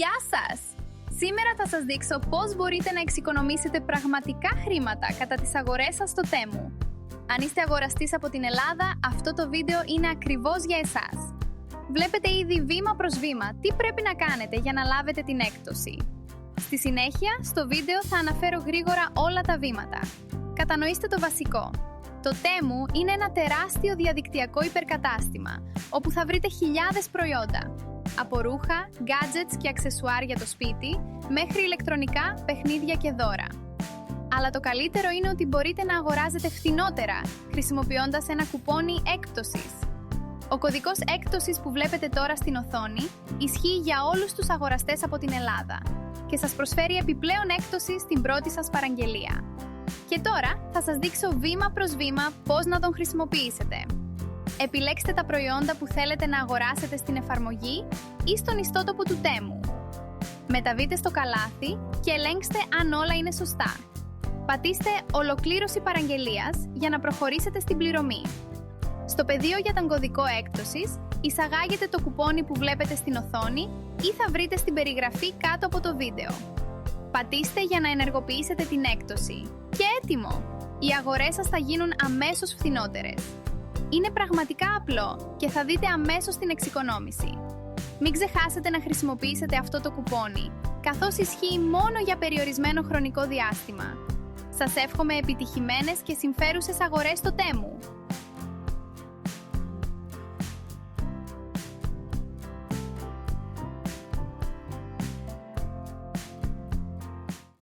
Γεια σας! Σήμερα θα σας δείξω πώς μπορείτε να εξοικονομήσετε πραγματικά χρήματα κατά τις αγορές σας στο Temu. Αν είστε αγοραστής από την Ελλάδα, αυτό το βίντεο είναι ακριβώς για εσάς. Βλέπετε ήδη βήμα προς βήμα τι πρέπει να κάνετε για να λάβετε την έκπτωση. Στη συνέχεια, στο βίντεο θα αναφέρω γρήγορα όλα τα βήματα. Κατανοήστε το βασικό. Το Temu είναι ένα τεράστιο διαδικτυακό υπερκατάστημα, όπου θα βρείτε χιλιάδες προϊόντα. Από ρούχα, gadgets και αξεσουάρ για το σπίτι, μέχρι ηλεκτρονικά, παιχνίδια και δώρα. Αλλά το καλύτερο είναι ότι μπορείτε να αγοράζετε φθηνότερα, χρησιμοποιώντας ένα κουπόνι έκπτωσης. Ο κωδικός έκπτωσης που βλέπετε τώρα στην οθόνη ισχύει για όλους τους αγοραστές από την Ελλάδα και σας προσφέρει επιπλέον έκπτωση στην πρώτη σας παραγγελία. Και τώρα θα σας δείξω βήμα προς βήμα πώς να τον χρησιμοποιήσετε. Επιλέξτε τα προϊόντα που θέλετε να αγοράσετε στην εφαρμογή ή στον ιστότοπο του Temu. Μεταβείτε στο καλάθι και ελέγξτε αν όλα είναι σωστά. Πατήστε «Ολοκλήρωση παραγγελίας» για να προχωρήσετε στην πληρωμή. Στο πεδίο για τον κωδικό έκπτωσης, εισαγάγετε το κουπόνι που βλέπετε στην οθόνη ή θα βρείτε στην περιγραφή κάτω από το βίντεο. Πατήστε για να ενεργοποιήσετε την έκπτωση. Και έτοιμο! Οι αγορές σας θα γίνουν αμέσως φθηνότερες. Είναι πραγματικά απλό και θα δείτε αμέσως την εξοικονόμηση. Μην ξεχάσετε να χρησιμοποιήσετε αυτό το κουπόνι, καθώς ισχύει μόνο για περιορισμένο χρονικό διάστημα. Σας εύχομαι επιτυχημένες και συμφέρουσες αγορές στο Temu!